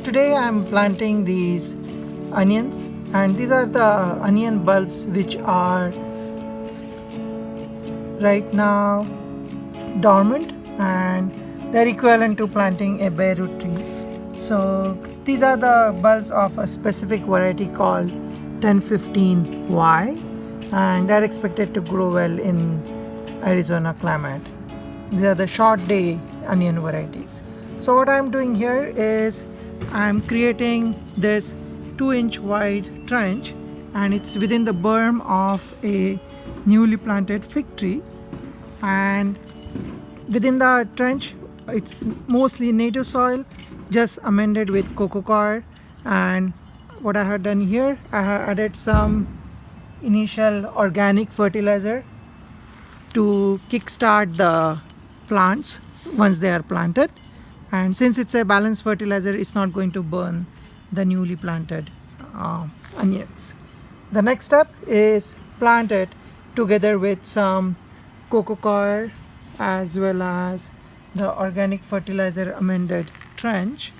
Today I'm planting these onions, and these are the onion bulbs which are right now dormant, and they're equivalent to planting a bare root tree. So these are the bulbs of a specific variety called 1015Y, and they're expected to grow well in Arizona climate. These are the short day onion varieties. So what I'm doing here is I'm creating this 2-inch wide trench, and it's within the berm of a newly planted fig tree. And within the trench, it's mostly native soil, just amended with coco coir. And what I have done here, I have added some initial organic fertilizer to kickstart the plants once they are planted. And since it's a balanced fertilizer, it's not going to burn the newly planted onions. The next step is plant it together with some coco coir as well as the organic fertilizer amended trench,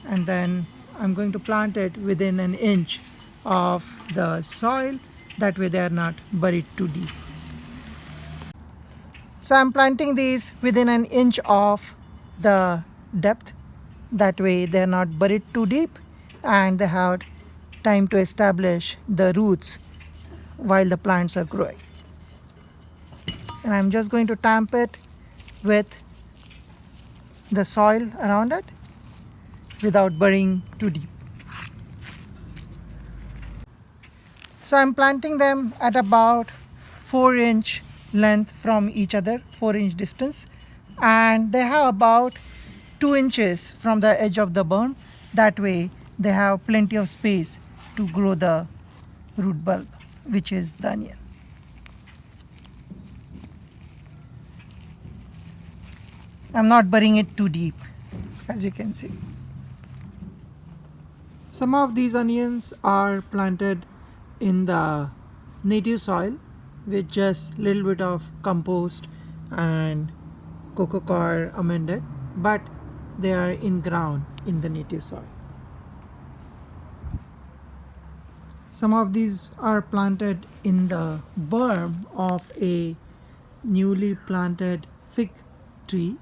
and then I'm going to plant it within an inch of the soil, that way they are not buried too deep. So I'm planting these within an inch of the depth, that way they're not buried too deep and they have time to establish the roots while the plants are growing. And I'm just going to tamp it with the soil around it without burying too deep. So I'm planting them at about 4-inch length from each other, 4-inch distance, and they have about 2 inches from the edge of the berm. That way they have plenty of space to grow the root bulb, which is the onion. I'm not burying it too deep, as you can see. Some of these onions are planted in the native soil with just little bit of compost and coco coir amended, but they are in ground in the native soil. Some of these are planted in the berm of a newly planted fig tree,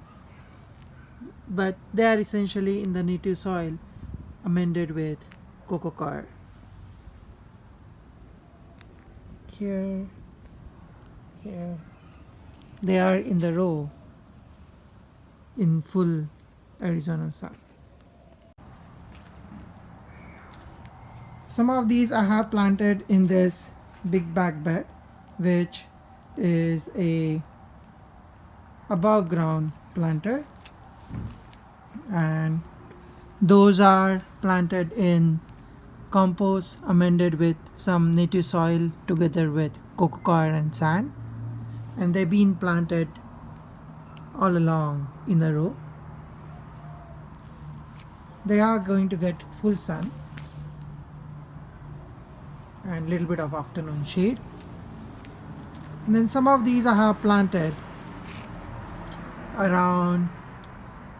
but they are essentially in the native soil amended with coco coir. Here, they are in the row in full Arizona sun. Some of these I have planted in this big bag bed, which is a above ground planter, and those are planted in compost amended with some native soil together with coco coir and sand, and they've been planted all along in a row. They are going to get full sun and little bit of afternoon shade. And then some of these I have planted around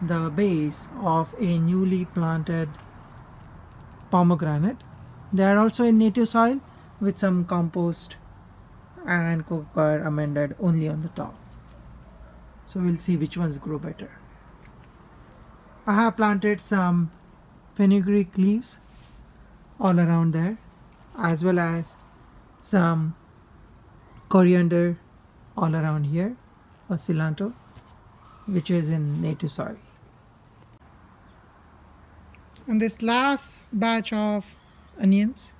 the base of a newly planted pomegranate. They are also in native soil with some compost and coco coir amended only on the top. So we'll see which ones grow better. I have planted some fenugreek leaves all around there, as well as some coriander all around here, or cilantro, which is in native soil. And this last batch of onions,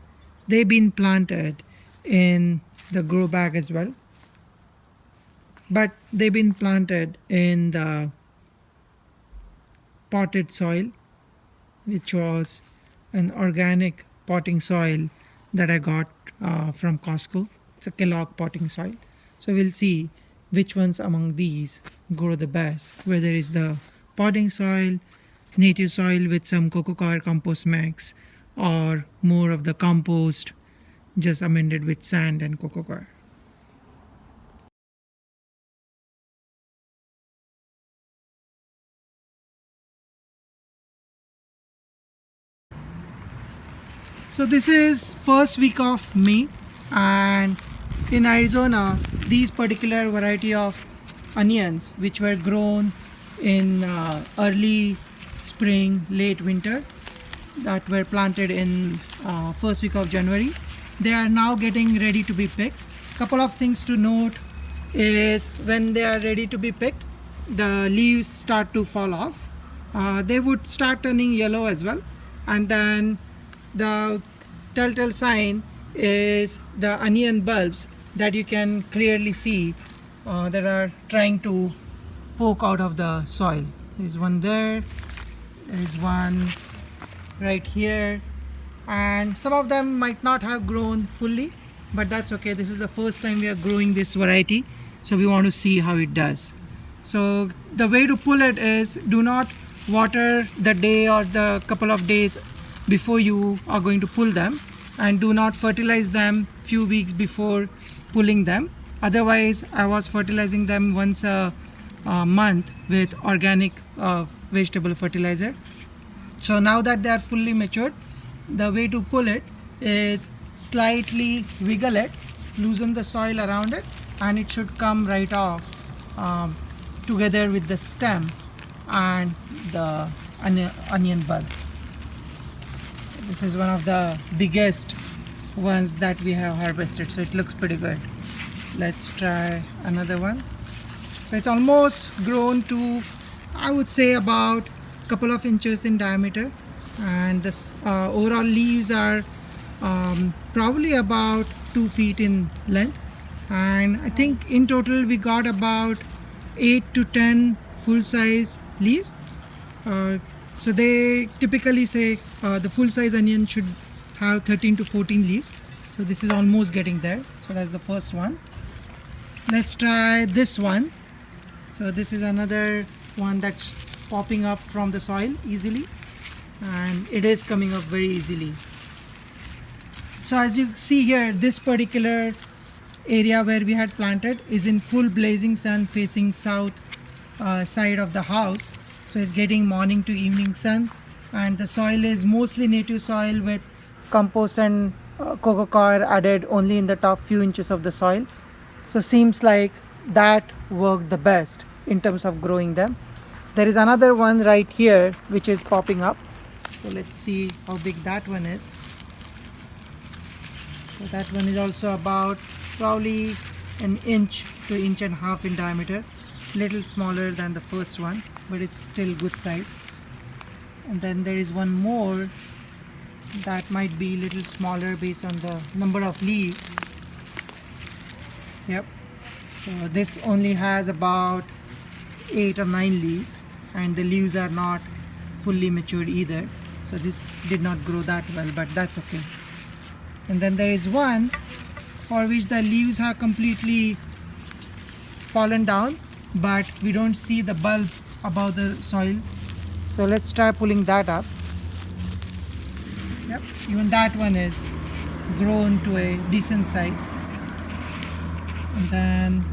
they've been planted in the grow bag as well, but they've been planted in the potted soil, which was an organic potting soil that I got from Costco. It's a Kellogg potting soil. So we'll see which ones among these grow the best, whether it's the potting soil, native soil with some coco coir compost mix, or more of the compost just amended with sand and coco coir. So this is first week of May, and in Arizona these particular variety of onions which were grown in early spring, late winter, that were planted in first week of January, they are now getting ready to be picked. Couple of things to note is when they are ready to be picked, the leaves start to fall off. They would start turning yellow as well, and then the telltale sign is the onion bulbs that you can clearly see that are trying to poke out of the soil. There's one there is one right here, and some of them might not have grown fully, but that's okay. This is the first time we are growing this variety, so we want to see how it does. So the way to pull it is, do not water the day or the couple of days before you are going to pull them, and do not fertilize them few weeks before pulling them. Otherwise, I was fertilizing them once a month with organic vegetable fertilizer. So now that they are fully matured, the way to pull it is slightly wiggle it, loosen the soil around it, and it should come right off together with the stem and the onion bulb. This is one of the biggest ones that we have harvested, so it looks pretty good. Let's try another one. So it's almost grown to, I would say, about a couple of inches in diameter, and this overall leaves are probably about 2 feet in length, and I think in total we got about 8 to 10 full-size leaves. So they typically say the full-size onion should have 13 to 14 leaves. So this is almost getting there. So that's the first one. Let's try this one. So this is another one that's popping up from the soil easily, and it is coming up very easily. So as you see here, this particular area where we had planted is in full blazing sun, facing south side of the house. So it's getting morning to evening sun, and the soil is mostly native soil with compost and coco coir added only in the top few inches of the soil. So seems like that worked the best in terms of growing them. There is another one right here which is popping up. So let's see how big that one is. So that one is also about probably an inch to inch and a half in diameter, little smaller than the first one, but it's still good size. And then there is one more that might be a little smaller based on the number of leaves. Yep. So this only has about 8 or 9 leaves, and the leaves are not fully matured either. So this did not grow that well, but that's okay. And then there is one for which the leaves are completely fallen down, but we don't see the bulb above the soil. So let's try pulling that up. Yep, even that one is grown to a decent size. And then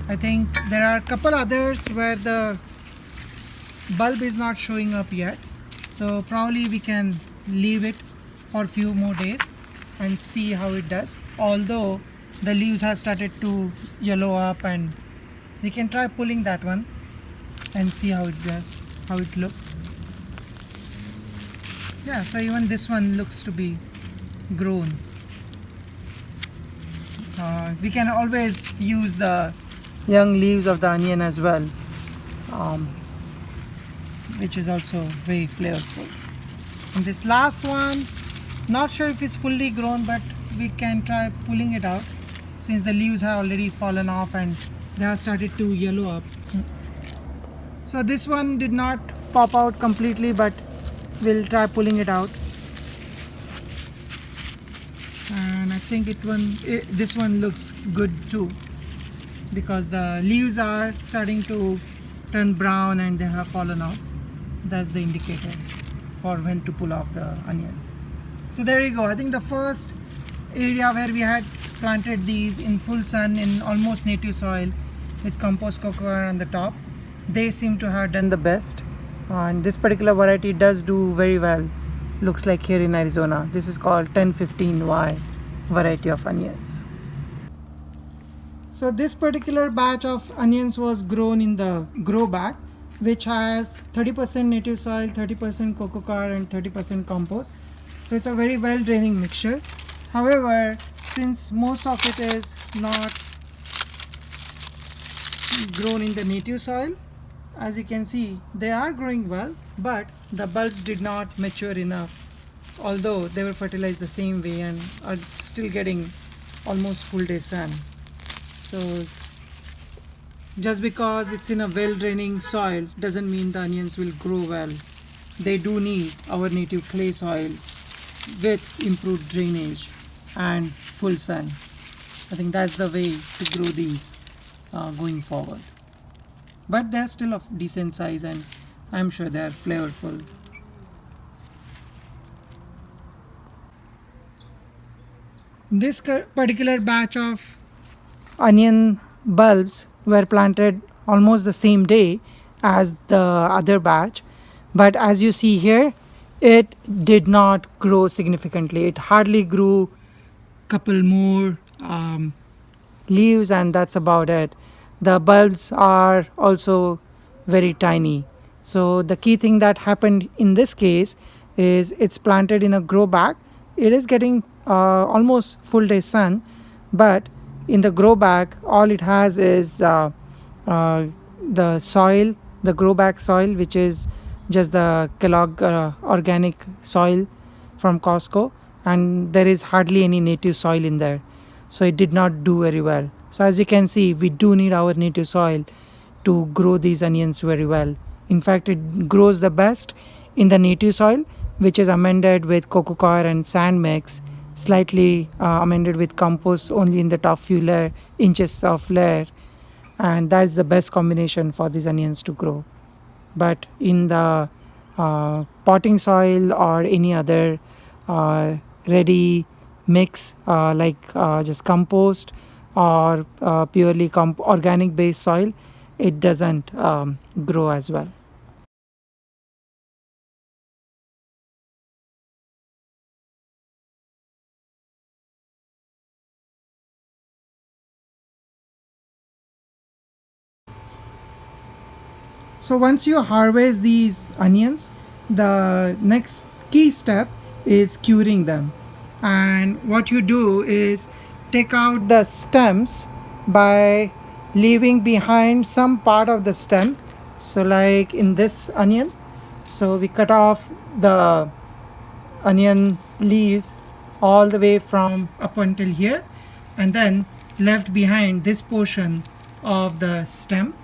I think there are a couple others where the bulb is not showing up yet. So probably we can leave it for a few more days and see how it does. Although the leaves have started to yellow up, and we can try pulling that one and see how it does, how it looks. Yeah, so even this one looks to be grown. We can always use the young leaves of the onion as well, which is also very flavorful. And this last one, not sure if it's fully grown, but we can try pulling it out since the leaves have already fallen off and they have started to yellow up. So this one did not pop out completely, but we'll try pulling it out. And I think this one looks good too, because the leaves are starting to turn brown and they have fallen off. That's the indicator for when to pull off the onions. So there you go. I think the first area where we had planted these in full sun in almost native soil with compost coco on the top, they seem to have done the best. And this particular variety does do very well looks like here in Arizona. This is called 1015Y variety of onions. So this particular batch of onions was grown in the grow bag, which has 30% native soil, 30% coco coir and 30% compost. So it's a very well draining mixture. However, since most of it is not grown in the native soil, as you can see, they are growing well, but the bulbs did not mature enough, although they were fertilized the same way and are still getting almost full day sun. So just because it's in a well draining soil doesn't mean the onions will grow well. They do need our native clay soil with improved drainage and full sun. I think that's the way to grow these going forward. But they're still of decent size and I'm sure they're flavorful. This particular batch of onion bulbs were planted almost the same day as the other batch, but as you see here, it did not grow significantly. It hardly grew couple more leaves and that's about it. The bulbs are also very tiny. So the key thing that happened in this case is it's planted in a grow bag. It is getting almost full day sun, but in the grow bag all it has is the soil, the grow bag soil, which is just the Kellogg organic soil from Costco, and there is hardly any native soil in there, so it did not do very well. So as you can see, we do need our native soil to grow these onions very well. In fact, it grows the best in the native soil, which is amended with coco coir and sand mix, slightly amended with compost only in the top few inches of layer, and that's the best combination for these onions to grow. But in the potting soil or any other ready mix just compost or purely organic based soil, it doesn't grow as well. So once you harvest these onions, the next key step is curing them. And what you do is take out the stems by leaving behind some part of the stem. So like in this onion, so we cut off the onion leaves all the way from up until here, and then left behind this portion of the stem,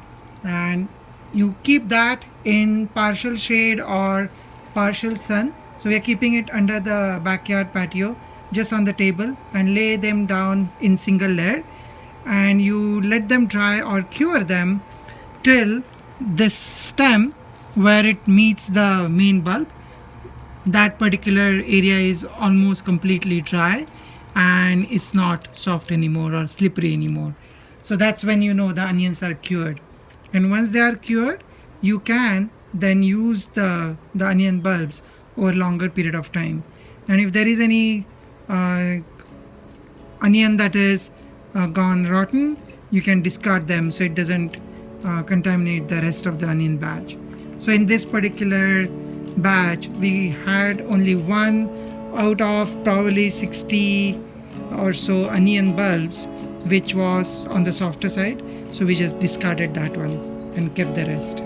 and you keep that in partial shade or partial sun. So we are keeping it under the backyard patio, just on the table, and lay them down in single layer, and you let them dry or cure them till this stem where it meets the main bulb, that particular area is almost completely dry and it's not soft anymore or slippery anymore. So that's when you know the onions are cured. And once they are cured, you can then use the onion bulbs over a longer period of time. And if there is any onion that is gone rotten, you can discard them so it doesn't contaminate the rest of the onion batch. So in this particular batch, we had only one out of probably 60 or so onion bulbs which was on the softer side, so we just discarded that one and kept the rest.